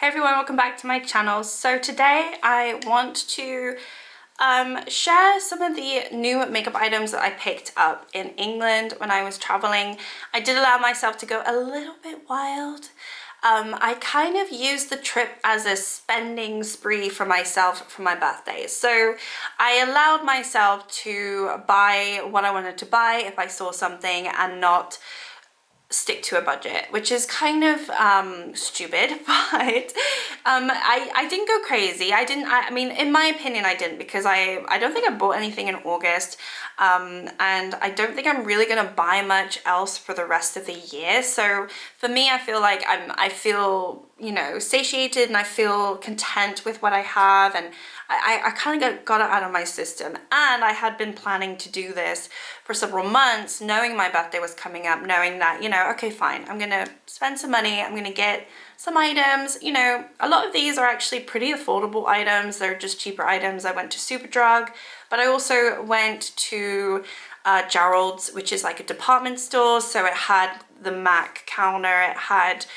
Hey everyone, welcome back to my channel. So today I want to share some of the new makeup items that I picked up in England when I was traveling. I did allow myself to go a little bit wild. I kind of used the trip as a spending spree for myself for my birthday. So I allowed myself to buy what I wanted to buy if I saw something and not stick to a budget, which is kind of stupid, but I didn't go crazy. I mean, in my opinion, I didn't, because I don't think I bought anything in August, and I don't think I'm really gonna buy much else for the rest of the year. So for me, I feel like I feel, you know, satiated, and I feel content with what I have, and I kind of got it out of my system. And I had been planning to do this for several months, knowing my birthday was coming up, knowing that, you know, okay, fine, I'm gonna spend some money, I'm gonna get some items. You know, a lot of these are actually pretty affordable items, they're just cheaper items. I went to Superdrug, but I also went to Gerald's, which is like a department store, so it had the MAC counter, it had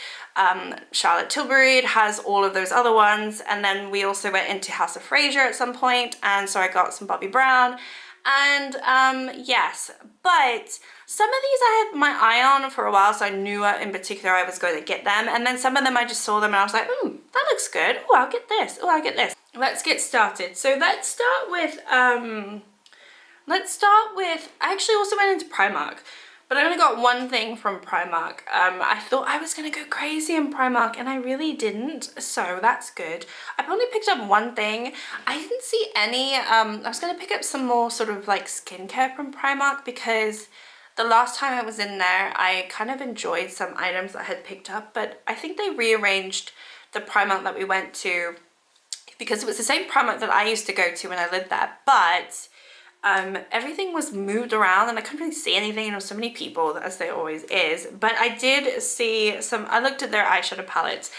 Charlotte Tilbury, it has all of those other ones, and then we also went into House of Fraser at some point, and so I got some Bobbi Brown, and yes, but some of these I had my eye on for a while, so I knew in particular I was going to get them, and then some of them I just saw them and I was like, that looks good, oh, I'll get this, oh, I'll get this. Let's get started. So let's start with, I actually also went into Primark. But I only got one thing from Primark. I thought I was gonna go crazy in Primark, and I really didn't, so that's good. I've only picked up one thing. I didn't see any. I was gonna pick up some more sort of like skincare from Primark, because the last time I was in there, I kind of enjoyed some items that I had picked up, but I think they rearranged the Primark that we went to, because it was the same Primark that I used to go to when I lived there, but everything was moved around and I couldn't really see anything. There were so many people, as there always is, but I did see some. I looked at their eyeshadow palettes,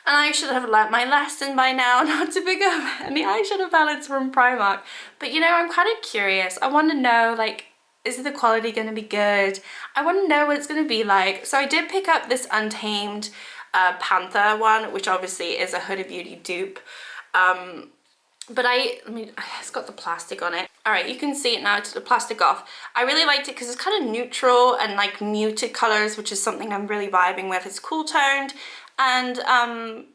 and I should have learnt my lesson by now not to pick up any eyeshadow palettes from Primark. But you know, I'm kind of curious. I want to know, like, is the quality going to be good? I want to know what it's going to be like. So I did pick up this Untamed Panther one, which obviously is a Huda Beauty dupe. But it's got the plastic on it. All right, you can see it now, it's the plastic off. I really liked it because it's kind of neutral and like muted colors, which is something I'm really vibing with. It's cool toned, and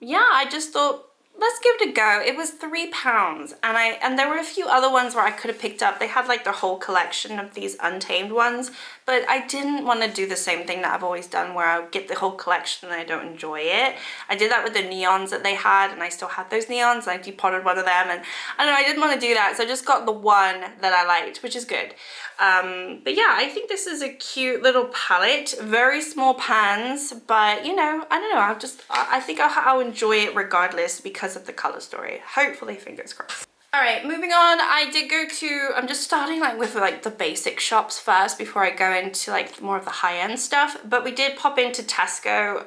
yeah, I just thought, let's give it a go. It was £3, and there were a few other ones where I could have picked up. They had like the whole collection of these Untamed ones, but I didn't want to do the same thing that I've always done, where I get the whole collection and I don't enjoy it. I did that with the neons that they had, and I still had those neons, and I depotted one of them, and I don't know, I didn't want to do that, so I just got the one that I liked, which is good. But yeah, I think this is a cute little palette, very small pans, but you know, I don't know, I think I'll enjoy it regardless because of the color story. Hopefully, fingers crossed. All right, moving on, I did go to, I'm just starting like with like the basic shops first before I go into like more of the high-end stuff, but we did pop into Tesco,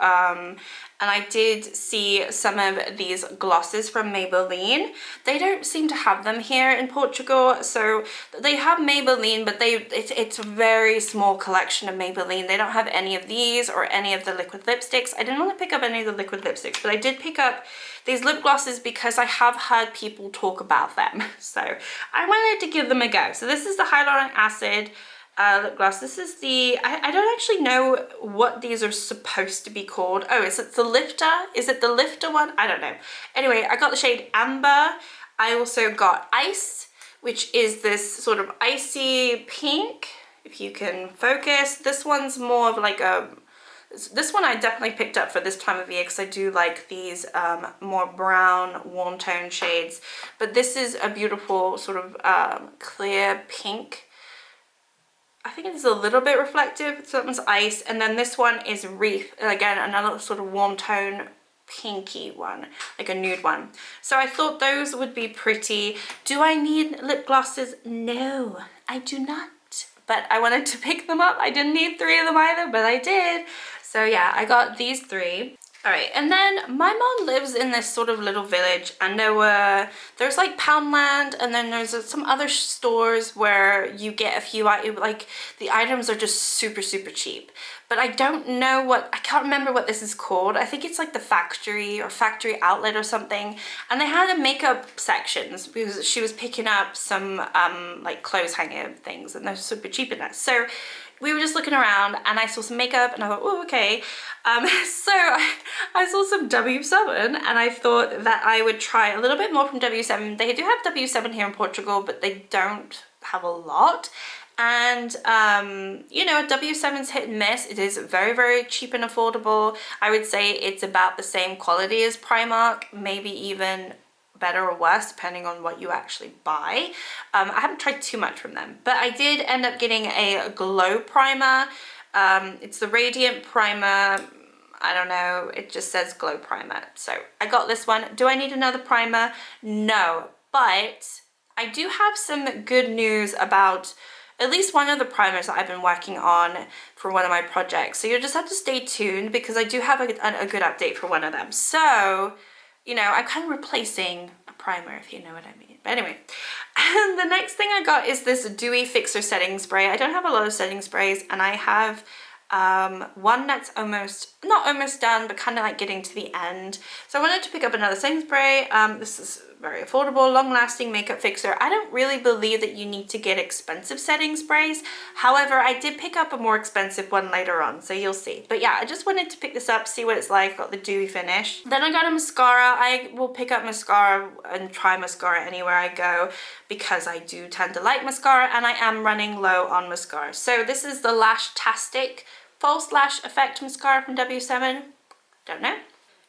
and I did see some of these glosses from Maybelline. They don't seem to have them here in Portugal, so they have Maybelline, but it's a very small collection of Maybelline. They don't have any of these or any of the liquid lipsticks. I didn't want to pick up any of the liquid lipsticks, but I did pick up these lip glosses because I have heard people talk about them. So I wanted to give them a go. So this is the hyaluronic acid lip gloss. This is the, I don't actually know what these are supposed to be called. Oh, is it the lifter? Is it the lifter one? I don't know. Anyway, I got the shade Amber. I also got Ice, which is this sort of icy pink, if you can focus. This one's more of like a, this one I definitely picked up for this time of year because I do like these more brown warm tone shades. But this is a beautiful sort of clear pink. I think it's a little bit reflective, so that one's Ice, and then this one is Wreath, again another sort of warm tone pinky one, like a nude one. So I thought those would be pretty. Do I need lip glosses? No, I do not, but I wanted to pick them up. I didn't need 3 of them either, but I did. So yeah, I got these 3. All right, and then my mom lives in this sort of little village, and there's like Poundland, and then there's some other stores where you get a few, like the items are just super, super cheap. but I don't know what, I can't remember what this is called. I think it's like the factory or factory outlet or something. And they had a makeup sections because she was picking up some like clothes hanger things, and they're super cheap in that. So we were just looking around and I saw some makeup and I thought, oh, okay. So I saw some W7 and I thought that I would try a little bit more from W7. They do have W7 here in Portugal, but they don't have a lot. And you know, W7's hit and miss. It is very, very cheap and affordable. I would say it's about the same quality as Primark, maybe even better or worse depending on what you actually buy. I haven't tried too much from them, but I did end up getting a glow primer. It's the Radiant Primer. I don't know, it just says glow primer. So I got this one. Do I need another primer? No, but I do have some good news about at least one of the primers that I've been working on for one of my projects. So you'll just have to stay tuned because I do have a good update for one of them. So, you know, I'm kind of replacing a primer, if you know what I mean. But anyway, and the next thing I got is this Dewey Fixer Setting Spray. I don't have a lot of setting sprays, and I have one that's not almost done, but kind of like getting to the end. So I wanted to pick up another setting spray. This is very affordable, long-lasting makeup fixer. I don't really believe that you need to get expensive setting sprays. However, I did pick up a more expensive one later on, so you'll see. But yeah, I just wanted to pick this up, see what it's like. Got the dewy finish. Then I got a mascara. I will pick up mascara and try mascara anywhere I go because I do tend to like mascara, and I am running low on mascara. So this is the Lashtastic False Lash Effect Mascara from W7. Don't know.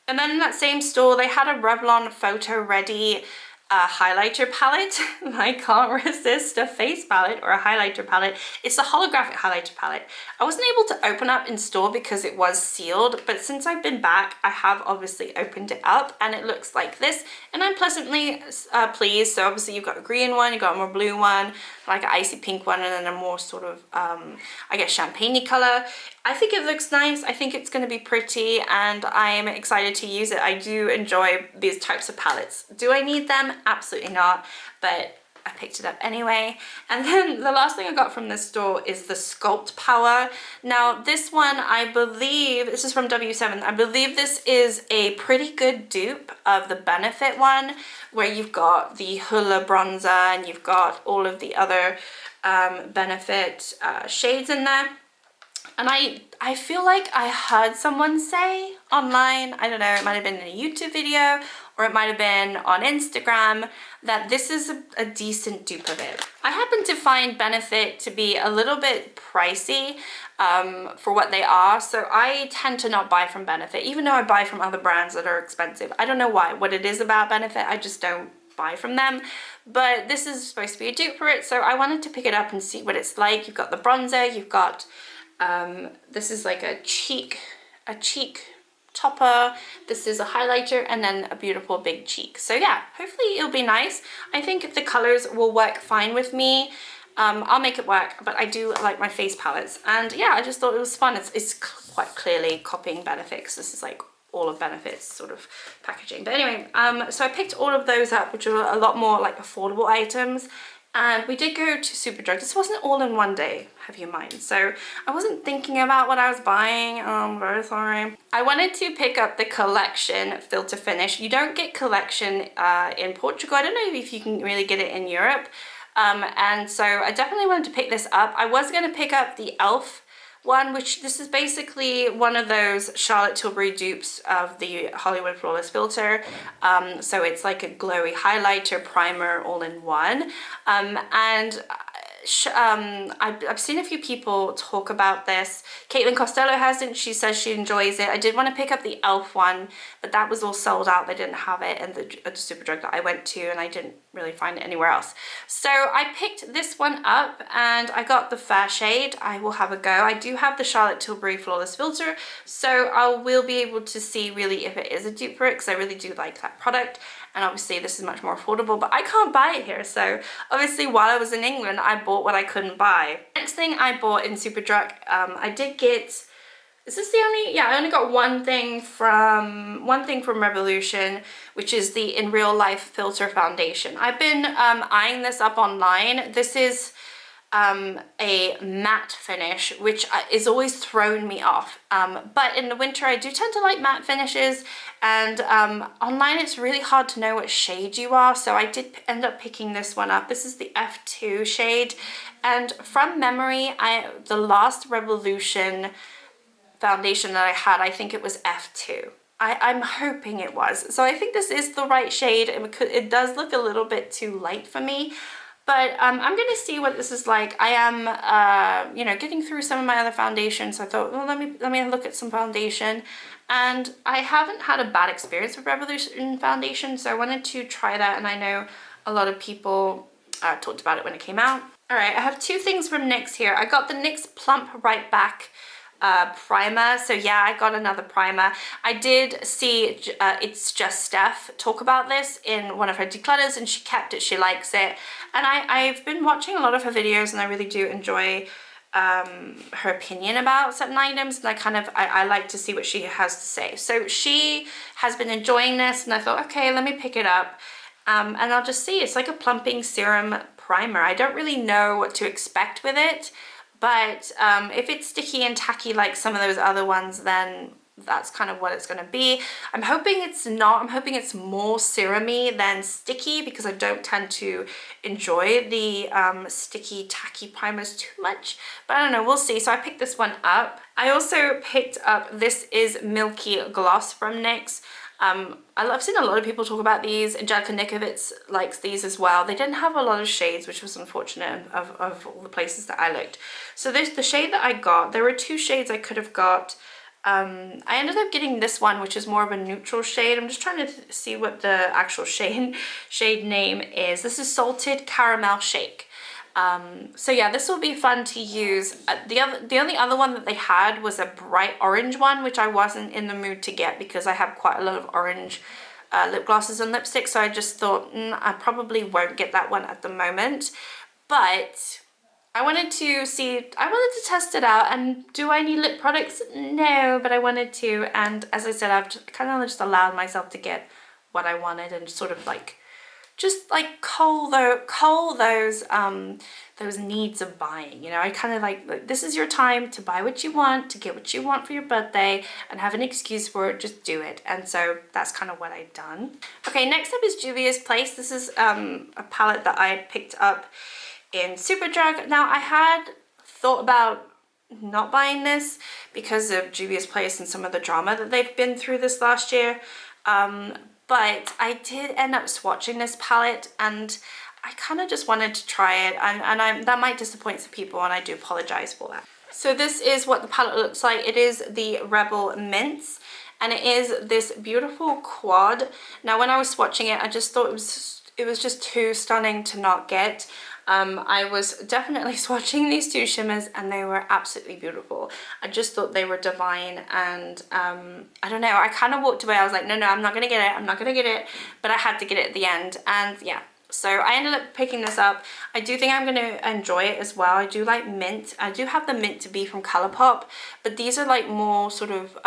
And then in that same store, they had a Revlon Photo Ready highlighter palette. I can't resist a face palette or a highlighter palette. It's a holographic highlighter palette. I wasn't able to open up in store because it was sealed, but since I've been back, I have obviously opened it up and it looks like this, and I'm pleasantly pleased. So obviously you've got a green one, you've got a more blue one, like an icy pink one, and then a more sort of, I guess, champagne-y color. I think it looks nice. I think it's going to be pretty, and I'm excited to use it. I do enjoy these types of palettes. Do I need them? Absolutely not, but I picked it up anyway. And then the last thing I got from this store is the Sculpt Power. Now this one, I believe, this is from W7. I believe this is a pretty good dupe of the Benefit one, where you've got the Hoola bronzer and you've got all of the other Benefit shades in there. And I feel like I heard someone say online, I don't know, it might have been in a YouTube video or it might have been on Instagram, that this is a decent dupe of it. I happen to find Benefit to be a little bit pricey for what they are, so I tend to not buy from Benefit, even though I buy from other brands that are expensive. I don't know why, what it is about Benefit, I just don't buy from them. But this is supposed to be a dupe for it, so I wanted to pick it up and see what it's like. You've got the bronzer, you've got this is like a cheek topper, this is a highlighter, and then a beautiful big cheek. So yeah, hopefully it'll be nice. I think the colors will work fine with me. I'll make it work, but I do like my face palettes, and yeah, I just thought it was fun. It's quite clearly copying Benefit, because this is like all of Benefit's sort of packaging. But anyway, so I picked all of those up, which are a lot more like affordable items. And we did go to Superdrug. This wasn't all in one day, have you in mind. So I wasn't thinking about what I was buying. I'm very sorry. I wanted to pick up the Collection Filter Finish. You don't get Collection in Portugal. I don't know if you can really get it in Europe. And so I definitely wanted to pick this up. I was going to pick up the e.l.f. one, which this is basically one of those Charlotte Tilbury dupes of the Hollywood Flawless Filter. So it's like a glowy highlighter primer all in one. I've seen a few people talk about this. Caitlin Costello hasn't. She says she enjoys it. I did want to pick up the e.l.f. one, but that was all sold out. They didn't have it at the Superdrug that I went to, and I didn't really find it anywhere else. So I picked this one up, and I got the fair shade. I will have a go. I do have the Charlotte Tilbury Flawless Filter, so I will be able to see really if it is a dupe for it, because I really do like that product. And obviously this is much more affordable, but I can't buy it here. So obviously while I was in England, I bought what I couldn't buy. Next thing I bought in Superdrug, I did get, is this the only, yeah, I only got one thing from Revolution, which is the In Real Life Filter Foundation. I've been eyeing this up online. This is a matte finish, which is always thrown me off. But in the winter, I do tend to like matte finishes, and online it's really hard to know what shade you are. So I did end up picking this one up. This is the F2 shade, and from memory, the last Revolution foundation that I had, I think it was F2. I'm hoping it was. So I think this is the right shade. It does look a little bit too light for me. But I'm going to see what this is like. I am, you know, getting through some of my other foundations. So I thought, well, let me look at some foundation. And I haven't had a bad experience with Revolution foundation, so I wanted to try that. And I know a lot of people talked about it when it came out. All right, I have two things from NYX here. I got the NYX Plump Right Back primer. So yeah, I got another primer. I did see It's Just Steph talk about this in one of her declutters, and she kept it, she likes it. And I've been watching a lot of her videos, and I really do enjoy her opinion about certain items, and I like to see what she has to say. So she has been enjoying this, and I thought, okay, let me pick it up. And I'll just see. It's like a plumping serum primer. I don't really know what to expect with it. But if it's sticky and tacky like some of those other ones, then that's kind of what it's going to be. I'm hoping it's not. I'm hoping it's more serum-y than sticky, because I don't tend to enjoy the sticky, tacky primers too much. But I don't know. We'll see. So I picked this one up. I also picked up, this is Milky Gloss from NYX. I've seen a lot of people talk about these. Angelica Nikovitz likes these as well. They didn't have a lot of shades, which was unfortunate of all the places that I looked. So the shade that I got, there were two shades I could have got. I ended up getting this one, which is more of a neutral shade. I'm just trying to see what the actual shade name is. This is Salted Caramel Shake. So yeah, this will be fun to use. The only other one that they had was a bright orange one, which I wasn't in the mood to get because I have quite a lot of orange lip glosses and lipsticks. So I just thought, I probably won't get that one at the moment. But I wanted to test it out. And do I need lip products? No, but I wanted to. And as I said, I've kind of just allowed myself to get what I wanted, and sort of like, just like cull those needs of buying, you know. I kind of like, this is your time to buy what you want, to get what you want for your birthday, and have an excuse for it, just do it. And so that's kind of what I've done. Okay, next up is Juvia's Place. This is a palette that I picked up in Superdrug. Now, I had thought about not buying this because of Juvia's Place and some of the drama that they've been through this last year. But I did end up swatching this palette, and I kind of just wanted to try it, and that might disappoint some people, and I do apologize for that. So this is what the palette looks like. It is the Rebel Mints, and it is this beautiful quad. Now, when I was swatching it, I just thought it was just too stunning to not get. I was definitely swatching these two shimmers, and they were absolutely beautiful. I just thought they were divine, and I don't know, I kind of walked away. I was like, no, I'm not gonna get it, I'm not gonna get it, but I had to get it at the end. And yeah, so I ended up picking this up. I do think I'm gonna enjoy it as well. I do like mint. I do have the Mint to Be from Colourpop, but these are like more sort of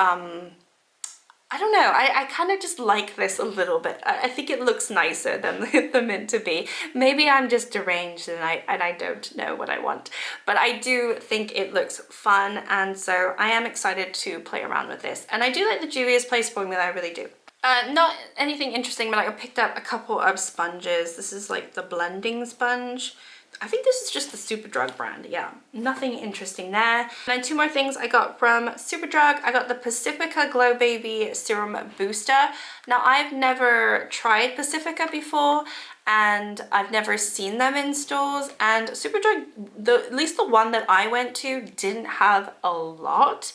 I don't know, I kind of just like this a little bit. I think it looks nicer than the Mint to Be. Maybe I'm just deranged and I don't know what I want. But I do think it looks fun, and so I am excited to play around with this. And I do like the Juvia's Place formula, I really do. Not anything interesting, but I picked up a couple of sponges. This is like the blending sponge. I think this is just the Superdrug brand, yeah. Nothing interesting there. And then two more things I got from Superdrug. I got the Pacifica Glow Baby Serum Booster. Now, I've never tried Pacifica before, and I've never seen them in stores. And Superdrug, at least the one that I went to, didn't have a lot.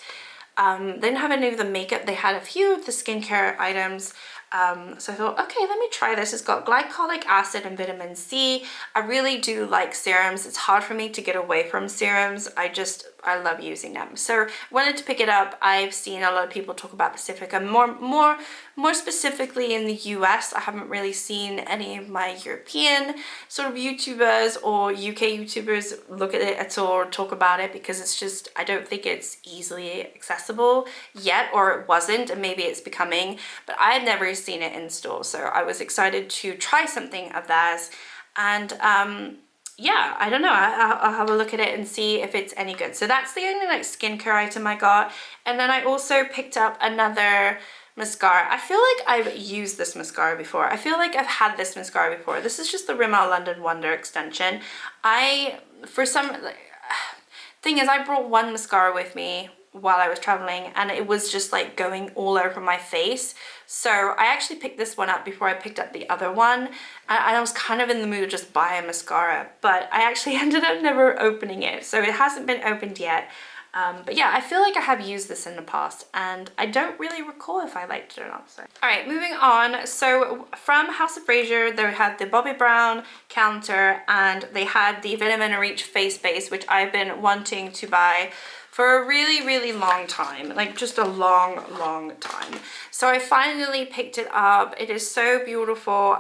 They didn't have any of the makeup. They had a few of the skincare items. So I thought, okay, let me try this. It's got glycolic acid and vitamin C. I really do like serums. It's hard for me to get away from serums. I love using them. So wanted to pick it up. I've seen a lot of people talk about Pacifica, more specifically in the US. I haven't really seen any of my European sort of YouTubers or UK YouTubers look at it at all or talk about it, because it's just, I don't think it's easily accessible yet, or it wasn't, and maybe it's becoming, but I had never seen it in store. So I was excited to try something of theirs. And yeah, I don't know. I'll have a look at it and see if it's any good. So that's the only like skincare item I got. And then I also picked up another mascara. I feel like I've used this mascara before. I feel like I've had this mascara before. This is just the Rimmel London Wonder extension. For some, thing is, I brought one mascara with me while I was traveling and it was just like going all over my face. So I actually picked this one up before I picked up the other one. And I was kind of in the mood to just buy a mascara, but I actually ended up never opening it. So it hasn't been opened yet. But yeah, I feel like I have used this in the past and I don't really recall if I liked it or not. So. All right, moving on. So from House of Fraser, they had the Bobbi Brown counter and they had the Vitamin Reach face base, which I've been wanting to buy for a really, really long time, like just a long, long time. So I finally picked it up. It is so beautiful.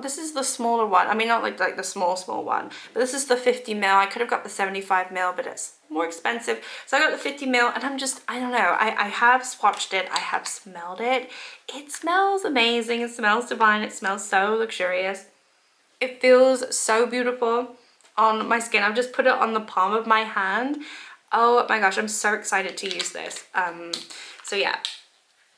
This is the smaller one. I mean, not like the small one, but this is the 50 ml. I could have got the 75 ml, but it's more expensive. So I got the 50 ml and I don't know. I have swatched it. I have smelled it. It smells amazing. It smells divine. It smells so luxurious. It feels so beautiful on my skin. I've just put it on the palm of my hand. Oh my gosh, I'm so excited to use this. So yeah,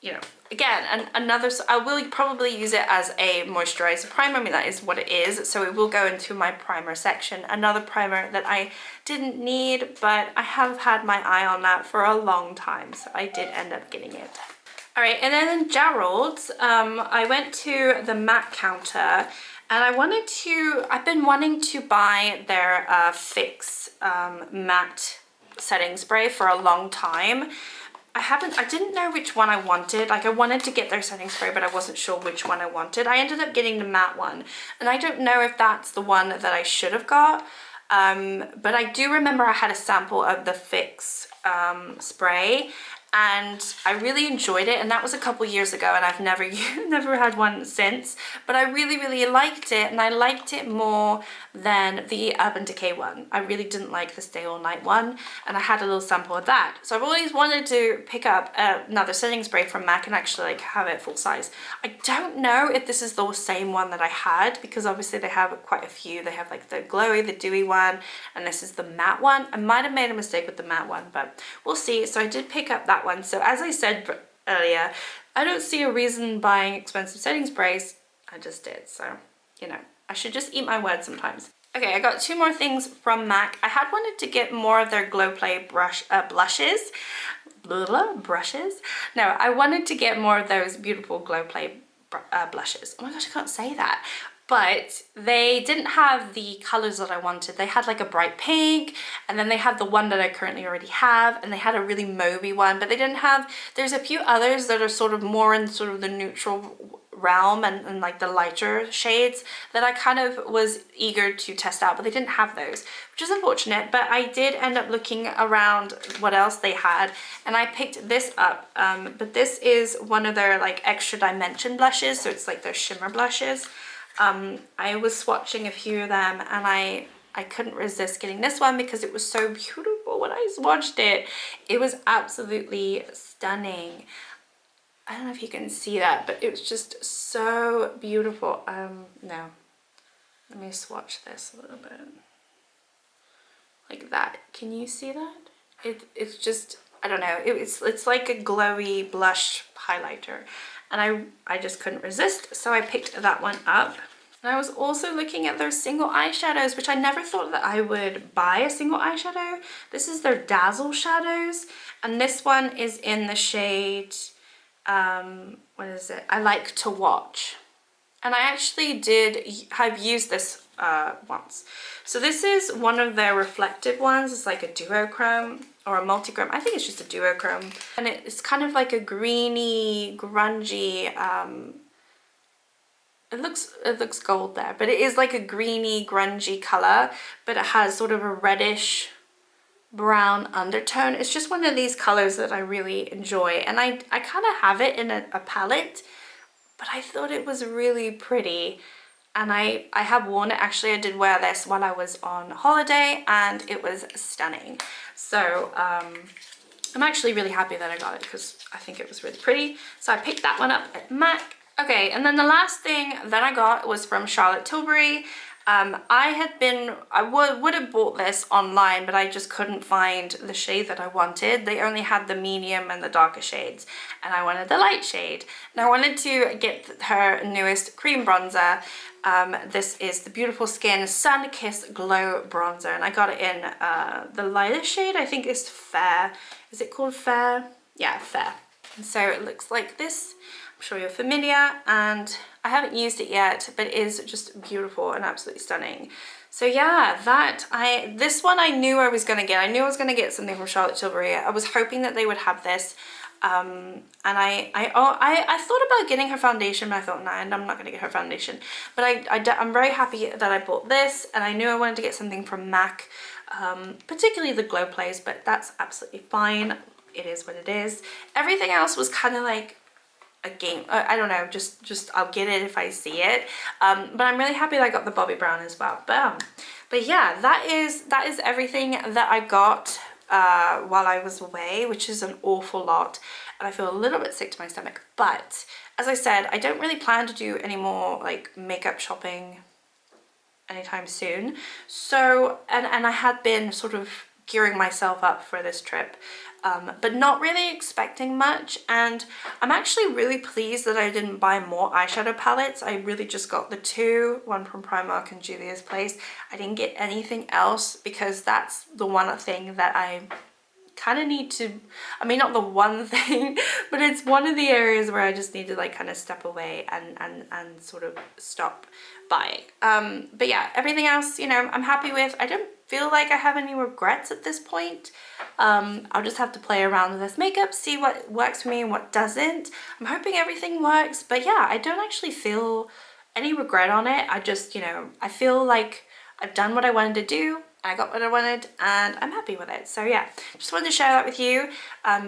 you know, again, I will probably use it as a moisturizer primer. I mean, that is what it is. So it will go into my primer section. Another primer that I didn't need, but I have had my eye on that for a long time. So I did end up getting it. All right, and then in Gerald's, I went to the MAC counter and I've been wanting to buy their Fix matte setting spray for a long time. I didn't know which one I wanted. Like I wanted to get their setting spray, but I wasn't sure which one I wanted. I ended up getting the matte one and I don't know if that's the one that I should have got. But I do remember I had a sample of the Fix spray and I really enjoyed it, and that was a couple years ago and I've never had one since, but I really liked it, and I liked it more than the Urban Decay one. I really didn't like the Stay All Night one, and I had a little sample of that. So I've always wanted to pick up another setting spray from MAC and actually like have it full size. I don't know if this is the same one that I had, because obviously they have quite a few. They have like the glowy, the dewy one, and this is the matte one. I might have made a mistake with the matte one, but we'll see. So I did pick up that one. So as I said earlier, I don't see a reason buying expensive setting sprays. I just did. So, you know, I should just eat my words sometimes. Okay, I got two more things from MAC. I had wanted to get more of their Glow Play blushes. Brushes? No, I wanted to get more of those beautiful Glow Play blushes. Oh my gosh, I can't say that. But they didn't have the colors that I wanted. They had like a bright pink, and then they had the one that I currently already have, and they had a really mauvey one, but they didn't have, there's a few others that are sort of more in sort of the neutral realm and like the lighter shades that I kind of was eager to test out, but they didn't have those, which is unfortunate. But I did end up looking around what else they had, and I picked this up. But this is one of their like extra dimension blushes, so it's like their shimmer blushes. I was swatching a few of them and I couldn't resist getting this one because it was so beautiful when I swatched it. It was absolutely stunning. I don't know if you can see that, but it was just so beautiful. No, let me swatch this a little bit. Like that. Can you see that? It's just, I don't know. It's like a glowy blush highlighter. And I just couldn't resist, so I picked that one up. And I was also looking at their single eyeshadows, which I never thought that I would buy a single eyeshadow. This is their Dazzle shadows, and this one is in the shade, what is it? I Like to Watch. And I actually have used this once. So this is one of their reflective ones. It's like a duochrome or a multichrome. I think it's just a duochrome. And it's kind of like a greeny, grungy, it looks gold there, but it is like a greeny, grungy color, but it has sort of a reddish brown undertone. It's just one of these colors that I really enjoy. And I kind of have it in a palette, but I thought it was really pretty. And I have worn it. Actually, I did wear this while I was on holiday and it was stunning. So I'm actually really happy that I got it because I think it was really pretty. So I picked that one up at MAC. Okay, and then the last thing that I got was from Charlotte Tilbury. I would have bought this online, but I just couldn't find the shade that I wanted. They only had the medium and the darker shades, and I wanted the light shade. And I wanted to get her newest cream bronzer. This is the Beautiful Skin Sun Kiss Glow Bronzer, and I got it in the lighter shade. I think it's Fair. Is it called Fair? Yeah, Fair. And so it looks like this. I'm sure you're familiar, and I haven't used it yet, but it is just beautiful and absolutely stunning. So yeah, this one I knew I was gonna get. I knew I was gonna get something from Charlotte Tilbury. I was hoping that they would have this. And I thought about getting her foundation, but I thought, nah, I'm not gonna get her foundation. But I'm very happy that I bought this, and I knew I wanted to get something from MAC, particularly the Glow Plays, but that's absolutely fine. It is what it is. Everything else was kind of like a game. I don't know, just I'll get it if I see it. But I'm really happy that I got the Bobbi Brown as well. But yeah, that is everything that I got while I was away, which is an awful lot, and I feel a little bit sick to my stomach. But as I said, I don't really plan to do any more like makeup shopping anytime soon. So and I had been sort of gearing myself up for this trip, but not really expecting much, and I'm actually really pleased that I didn't buy more eyeshadow palettes. I really just got the two, one from Primark and Juvia's Place. I didn't get anything else because that's the one thing that I kind of need to, I mean, not the one thing, but it's one of the areas where I just need to like kind of step away and sort of stop buying. But yeah, everything else, you know, I'm happy with. I don't feel like I have any regrets at this point. I'll just have to play around with this makeup, see what works for me and what doesn't. I'm hoping everything works, but yeah, I don't actually feel any regret on it. I just, you know, I feel like I've done what I wanted to do. I got what I wanted and I'm happy with it. So yeah, just wanted to share that with you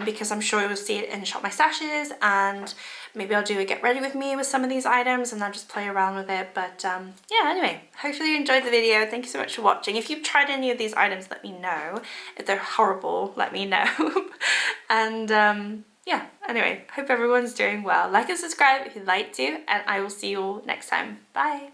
because I'm sure you'll see it in Shop My Stashes, and maybe I'll do a get ready with me with some of these items and I'll just play around with it. But yeah, anyway, hopefully you enjoyed the video. Thank you so much for watching. If you've tried any of these items, let me know. If they're horrible, let me know. And yeah, anyway, hope everyone's doing well. Like and subscribe if you'd like to, and I will see you all next time. Bye.